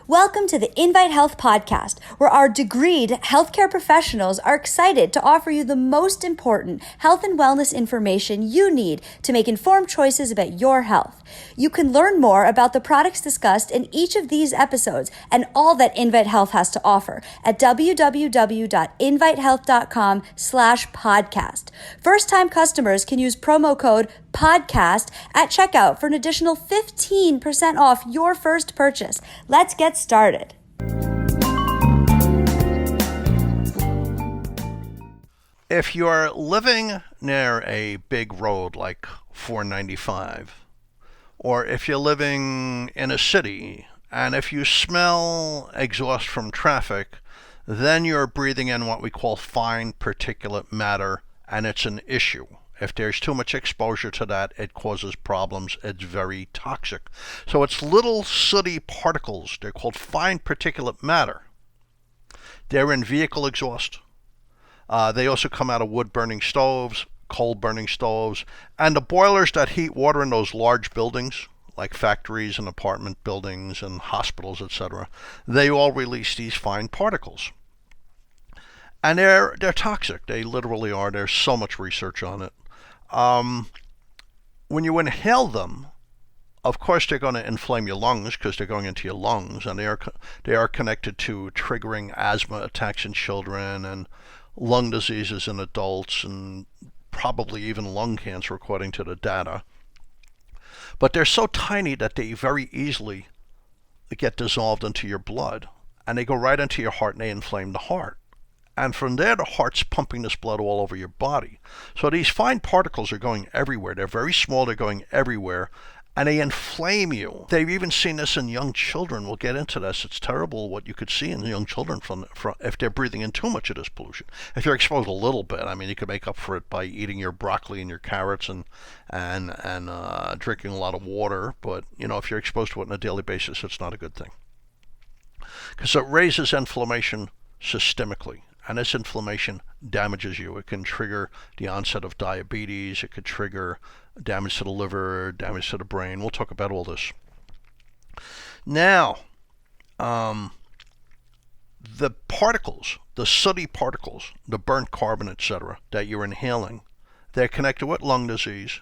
Welcome to the Invite Health podcast, where our degreed healthcare professionals are excited to offer you the most important health and wellness information you need to make informed choices about your health. You can learn more about the products discussed in each of these episodes and all that Invite Health has to offer at www.invitehealth.com/podcast. First-time customers can use promo code podcast at checkout for an additional 15% off your first purchase. Let's get started. If you're living near a big road like 495, or if you're living in a city, and if you smell exhaust from traffic, then you're breathing in what we call fine particulate matter, and it's an issue. If there's too much exposure to that, it causes problems. It's very toxic. So it's little sooty particles. They're called fine particulate matter. They're in vehicle exhaust. They also come out of wood-burning stoves, coal-burning stoves, and the boilers that heat water in those large buildings, like factories and apartment buildings and hospitals, etc., they all release these fine particles. And they're toxic. They literally are. There's so much research on it. When you inhale them, of course they're going to inflame your lungs because they're going into your lungs, and they are connected to triggering asthma attacks in children and lung diseases in adults, and probably even lung cancer according to the data. But they're so tiny that they very easily get dissolved into your blood, and they go right into your heart and they inflame the heart. And from there, the heart's pumping this blood all over your body. So these fine particles are going everywhere. They're very small. They're going everywhere. And they inflame you. They've even seen this in young children. We'll get into this. It's terrible what you could see in young children from if they're breathing in too much of this pollution. If you're exposed a little bit, I mean, you could make up for it by eating your broccoli and your carrots and drinking a lot of water. But, if you're exposed to it on a daily basis, it's not a good thing. Because it raises inflammation systemically. And this inflammation damages you. It can trigger the onset of diabetes. It could trigger damage to the liver, damage to the brain. We'll talk about all this. Now, the particles, the sooty particles, the burnt carbon, etc., that you're inhaling, they're connected with lung disease.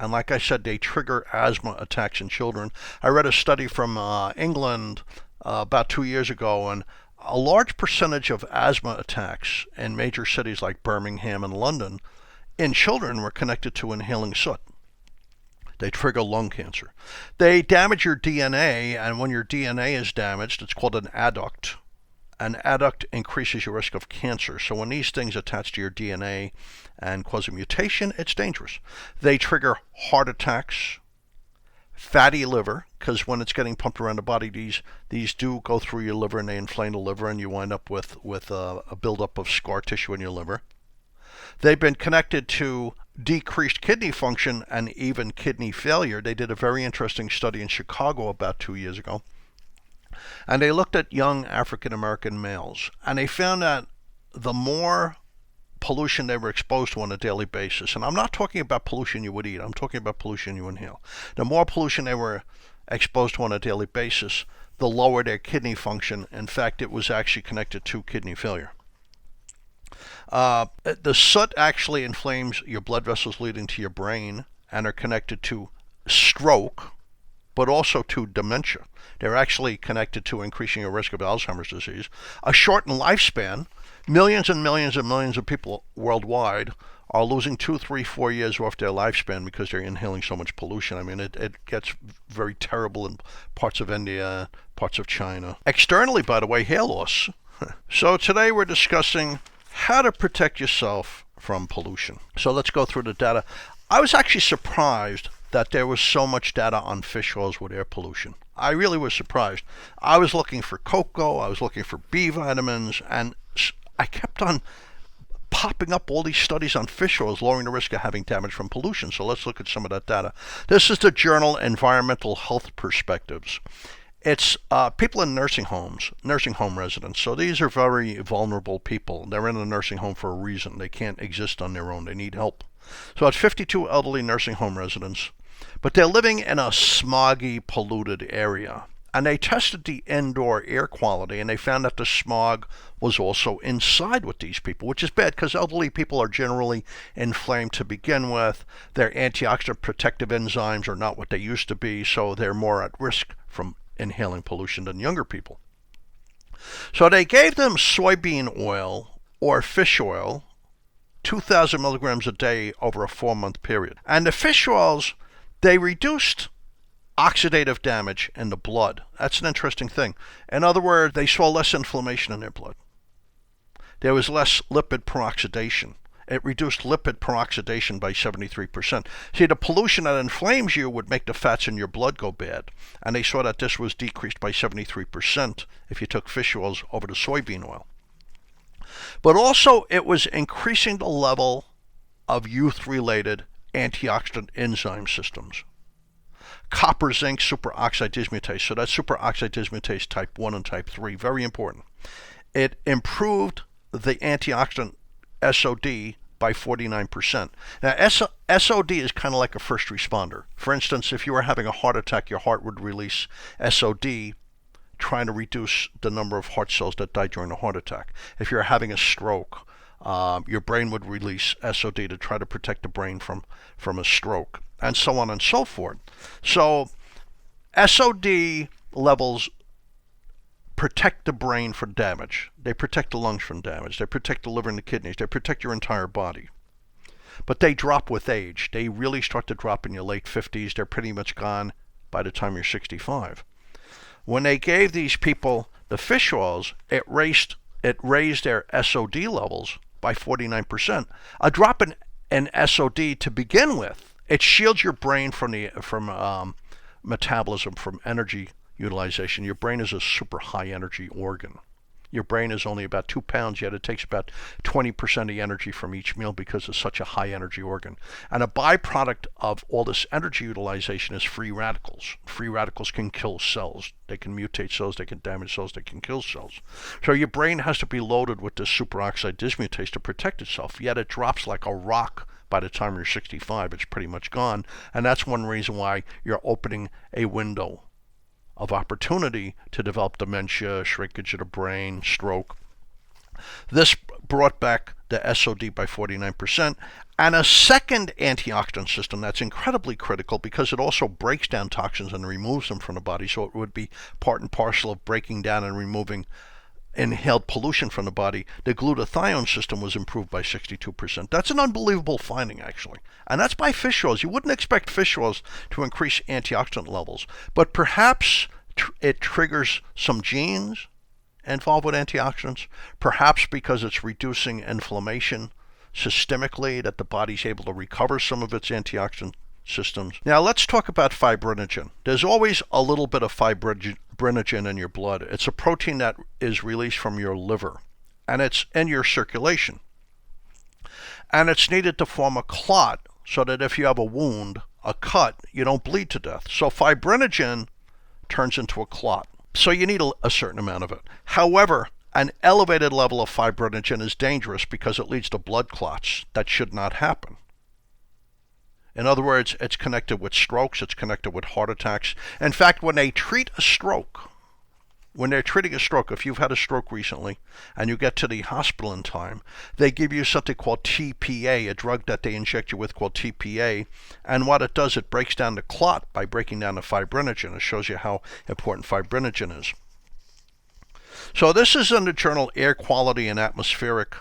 And like I said, they trigger asthma attacks in children. I read a study from England about 2 years ago, and a large percentage of asthma attacks in major cities like Birmingham and London in children were connected to inhaling soot. They trigger lung cancer. They damage your DNA, and when your DNA is damaged, it's called an adduct. An adduct increases your risk of cancer. So when these things attach to your DNA and cause a mutation, it's dangerous. They trigger heart attacks, fatty liver, because when it's getting pumped around the body, these do go through your liver and they inflame the liver, and you wind up with a buildup of scar tissue in your liver. They've been connected to decreased kidney function and even kidney failure. They did a very interesting study in Chicago about 2 years ago, and they looked at young African American males, and they found that the more pollution they were exposed to on a daily basis, and I'm not talking about pollution you would eat, I'm talking about pollution you inhale. The more pollution they were exposed to on a daily basis, the lower their kidney function. In fact, it was actually connected to kidney failure. The soot actually inflames your blood vessels leading to your brain and are connected to stroke, but also to dementia. They're actually connected to increasing your risk of Alzheimer's disease. A shortened lifespan. Millions and millions and millions of people worldwide are losing 2, 3, 4 years off their lifespan because they're inhaling so much pollution. I mean, it gets very terrible in parts of India, parts of China. Externally, by the way, hair loss. So today we're discussing how to protect yourself from pollution. So let's go through the data. I was actually surprised that there was so much data on fish oils with air pollution. I really was surprised. I was looking for cocoa, I was looking for B vitamins, and I kept on popping up all these studies on fish oils lowering the risk of having damage from pollution. So let's look at some of that data. This is the journal Environmental Health Perspectives. It's people in nursing homes, nursing home residents. So these are very vulnerable people. They're in a nursing home for a reason. They can't exist on their own. They need help. So it's 52 elderly nursing home residents, but they're living in a smoggy, polluted area. And they tested the indoor air quality, and they found that the smog was also inside with these people, which is bad because elderly people are generally inflamed to begin with. Their antioxidant protective enzymes are not what they used to be, so they're more at risk from inhaling pollution than younger people. So they gave them soybean oil or fish oil, 2,000 milligrams a day over a 4-month period. And the fish oils, they reduced oxidative damage in the blood. That's an interesting thing. In other words, they saw less inflammation in their blood. There was less lipid peroxidation. It reduced lipid peroxidation by 73%. See, the pollution that inflames you would make the fats in your blood go bad. And they saw that this was decreased by 73% if you took fish oils over the soybean oil. But also, it was increasing the level of youth-related antioxidant enzyme systems. Copper zinc superoxide dismutase. So that's superoxide dismutase type 1 and type 3. Very important. It improved the antioxidant SOD by 49%. Now, SOD is kind of like a first responder. For instance, if you were having a heart attack, your heart would release SOD, trying to reduce the number of heart cells that die during a heart attack. If you're having a stroke, your brain would release SOD to try to protect the brain from a stroke, and so on and so forth. So SOD levels protect the brain from damage. They protect the lungs from damage. They protect the liver and the kidneys. They protect your entire body. But they drop with age. They really start to drop in your late 50s. They're pretty much gone by the time you're 65. When they gave these people the fish oils, it raised their SOD levels by 49%. A drop in SOD to begin with, it shields your brain from metabolism, from energy utilization. Your brain is a super high energy organ. Your brain is only about 2 pounds, yet it takes about 20% of the energy from each meal because it's such a high energy organ. And a byproduct of all this energy utilization is free radicals. Free radicals can kill cells. They can mutate cells, they can damage cells, they can kill cells. So your brain has to be loaded with this superoxide dismutase to protect itself, yet it drops like a rock. By the time you're 65, it's pretty much gone. And that's one reason why you're opening a window of opportunity to develop dementia, shrinkage of the brain, stroke. This brought back the SOD by 49%. And a second antioxidant system that's incredibly critical because it also breaks down toxins and removes them from the body. So it would be part and parcel of breaking down and removing inhaled pollution from the body. The glutathione system was improved by 62%. That's an unbelievable finding, actually. And that's by fish oils. You wouldn't expect fish oils to increase antioxidant levels, but perhaps it triggers some genes involved with antioxidants, perhaps because it's reducing inflammation systemically, that the body's able to recover some of its antioxidant systems. Now let's talk about fibrinogen. There's always a little bit of fibrinogen in your blood. It's a protein that is released from your liver, and it's in your circulation. And it's needed to form a clot so that if you have a wound, a cut, you don't bleed to death. So fibrinogen turns into a clot. So you need a certain amount of it. However, an elevated level of fibrinogen is dangerous because it leads to blood clots that should not happen. In other words, it's connected with strokes, it's connected with heart attacks. In fact, when they're treating a stroke, if you've had a stroke recently and you get to the hospital in time, they give you something called TPA, a drug that they inject you with called TPA. And what it does, it breaks down the clot by breaking down the fibrinogen. It shows you how important fibrinogen is. So this is in the journal Air Quality and Atmospheric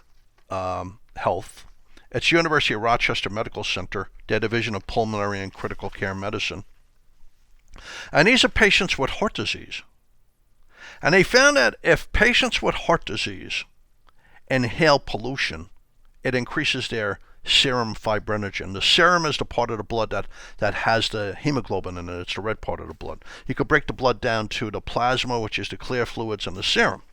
Health. It's University of Rochester Medical Center, their Division of Pulmonary and Critical Care Medicine. And these are patients with heart disease. And they found that if patients with heart disease inhale pollution, it increases their serum fibrinogen. The serum is the part of the blood that has the hemoglobin in it. It's the red part of the blood. You could break the blood down to the plasma, which is the clear fluids, and the serum.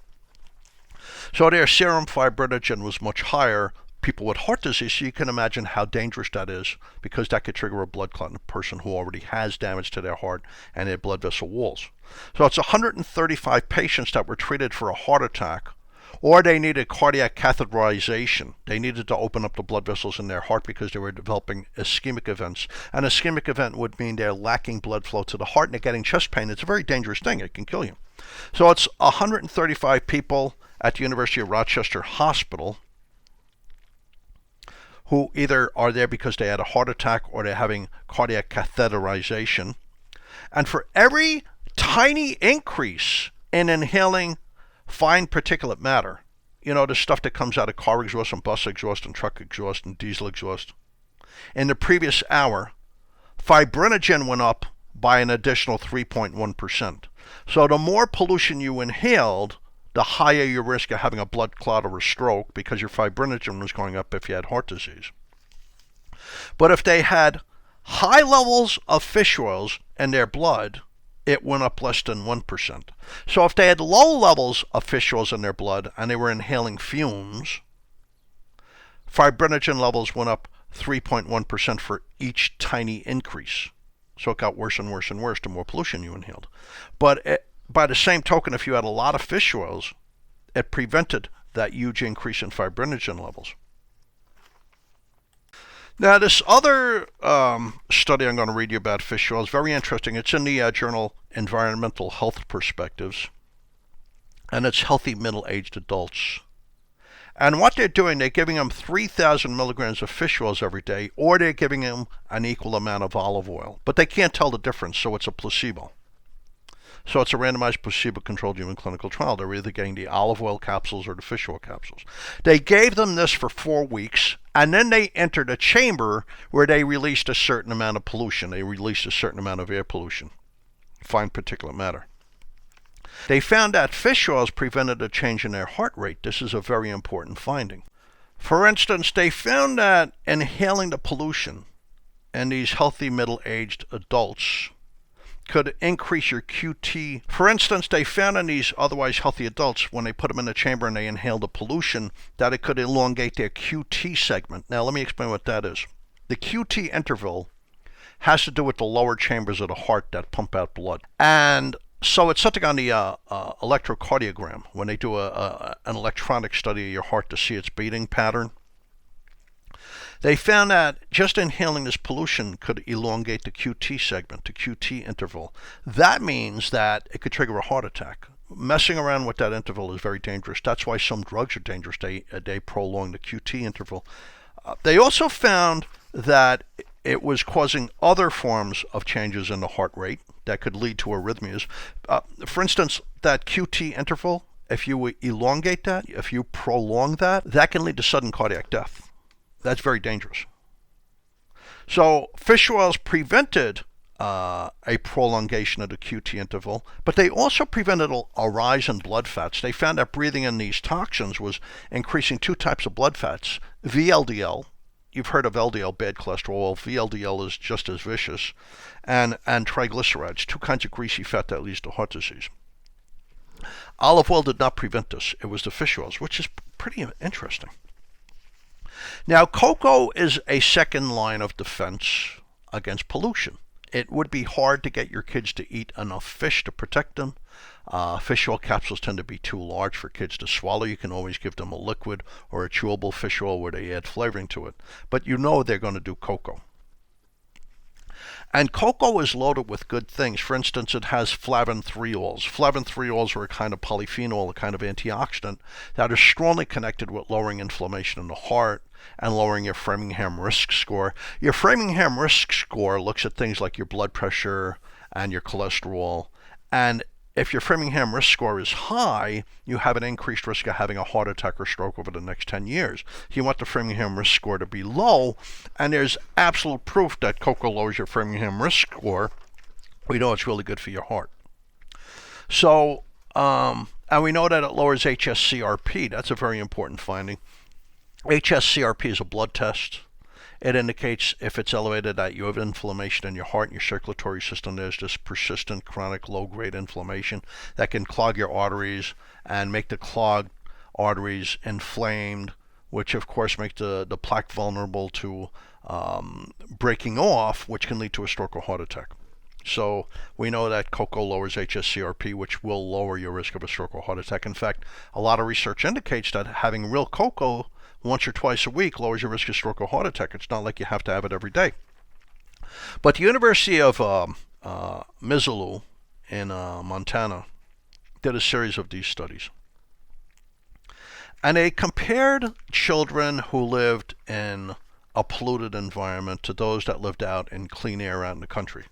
So their serum fibrinogen was much higher. People with heart disease, so you can imagine how dangerous that is, because that could trigger a blood clot in a person who already has damage to their heart and their blood vessel walls. So it's 135 patients that were treated for a heart attack Or they needed cardiac catheterization. They needed to open up the blood vessels in their heart because they were developing ischemic events. An ischemic event would mean they're lacking blood flow to the heart and they're getting chest pain. It's a very dangerous thing. It can kill you. So it's 135 people at the University of Rochester Hospital who either are there because they had a heart attack or they're having cardiac catheterization. And for every tiny increase in inhaling fine particulate matter, you know, the stuff that comes out of car exhaust and bus exhaust and truck exhaust and diesel exhaust, in the previous hour, fibrinogen went up by an additional 3.1%. So the more pollution you inhaled, the higher your risk of having a blood clot or a stroke because your fibrinogen was going up if you had heart disease. But if they had high levels of fish oils in their blood, it went up less than 1%. So if they had low levels of fish oils in their blood and they were inhaling fumes, fibrinogen levels went up 3.1% for each tiny increase. So it got worse and worse and worse the more pollution you inhaled. But by the same token, if you had a lot of fish oils, it prevented that huge increase in fibrinogen levels. Now, this other study I'm going to read you about fish oil is very interesting. It's in the journal Environmental Health Perspectives, and it's healthy middle-aged adults. And what they're doing, they're giving them 3,000 milligrams of fish oils every day, or they're giving them an equal amount of olive oil. But they can't tell the difference, so it's a placebo. So it's a randomized placebo-controlled human clinical trial. They're either getting the olive oil capsules or the fish oil capsules. They gave them this for 4 weeks, and then they entered a chamber where they released a certain amount of pollution. They released a certain amount of air pollution, fine particulate matter. They found that fish oils prevented a change in their heart rate. This is a very important finding. For instance, they found that inhaling the pollution in these healthy middle-aged adults could increase your QT. For instance, they found in these otherwise healthy adults, when they put them in the chamber and they inhaled the pollution, that it could elongate their QT segment. Now, let me explain what that is. The QT interval has to do with the lower chambers of the heart that pump out blood. And so it's something on the electrocardiogram, when they do an electronic study of your heart to see its beating pattern. They found that just inhaling this pollution could elongate the QT segment, the QT interval. That means that it could trigger a heart attack. Messing around with that interval is very dangerous. That's why some drugs are dangerous. They prolong the QT interval. They also found that it was causing other forms of changes in the heart rate that could lead to arrhythmias. For instance, that QT interval, if you elongate that, if you prolong that, that can lead to sudden cardiac death. That's very dangerous. So fish oils prevented a prolongation of the QT interval, but they also prevented a rise in blood fats. They found that breathing in these toxins was increasing 2 types of blood fats. VLDL, you've heard of LDL, bad cholesterol. VLDL is just as vicious. And triglycerides, 2 kinds of greasy fat that leads to heart disease. Olive oil did not prevent this. It was the fish oils, which is pretty interesting. Now, cocoa is a second line of defense against pollution. It would be hard to get your kids to eat enough fish to protect them. Fish oil capsules tend to be too large for kids to swallow. You can always give them a liquid or a chewable fish oil where they add flavoring to it. But you know they're going to do cocoa. And cocoa is loaded with good things. For instance, it has flavin-threols. Flavin-threols are a kind of polyphenol, a kind of antioxidant that are strongly connected with lowering inflammation in the heart and lowering your Framingham risk score. Your Framingham risk score looks at things like your blood pressure and your cholesterol. And if your Framingham risk score is high, you have an increased risk of having a heart attack or stroke over the next 10 years. You want the Framingham risk score to be low, and there's absolute proof that cocoa lowers your Framingham risk score. We know it's really good for your heart. So, and we know that it lowers HSCRP. That's a very important finding. HSCRP is a blood test. It indicates if it's elevated that you have inflammation in your heart and your circulatory system. There's this persistent chronic low-grade inflammation that can clog your arteries and make the clogged arteries inflamed, which of course make the plaque vulnerable to breaking off, which can lead to a stroke or heart attack. So we know that cocoa lowers HSCRP, which will lower your risk of a stroke or heart attack. In fact, a lot of research indicates that having real cocoa once or twice a week lowers your risk of stroke or heart attack. It's not like you have to have it every day. But the University of Missoula in Montana did a series of these studies. And they compared children who lived in a polluted environment to those that lived out in clean air out in the country.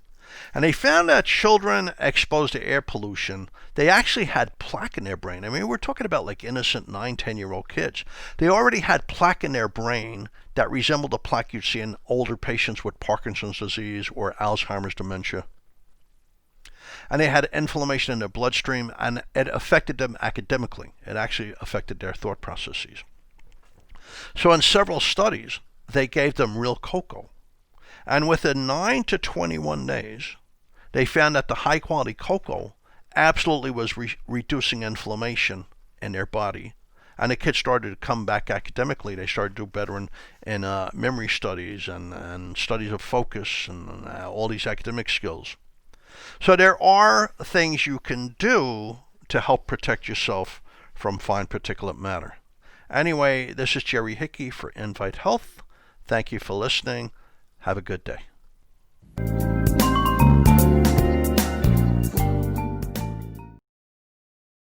And they found that children exposed to air pollution, they actually had plaque in their brain. I mean, we're talking about like innocent 9, 10-year-old kids. They already had plaque in their brain that resembled the plaque you'd see in older patients with Parkinson's disease or Alzheimer's dementia. And they had inflammation in their bloodstream, and it affected them academically. It actually affected their thought processes. So in several studies, they gave them real cocoa. And within 9 to 21 days, they found that the high-quality cocoa absolutely was reducing inflammation in their body. And the kids started to come back academically. They started to do better in memory studies and studies of focus and all these academic skills. So there are things you can do to help protect yourself from fine particulate matter. Anyway, this is Jerry Hickey for Invite Health. Thank you for listening. Have a good day.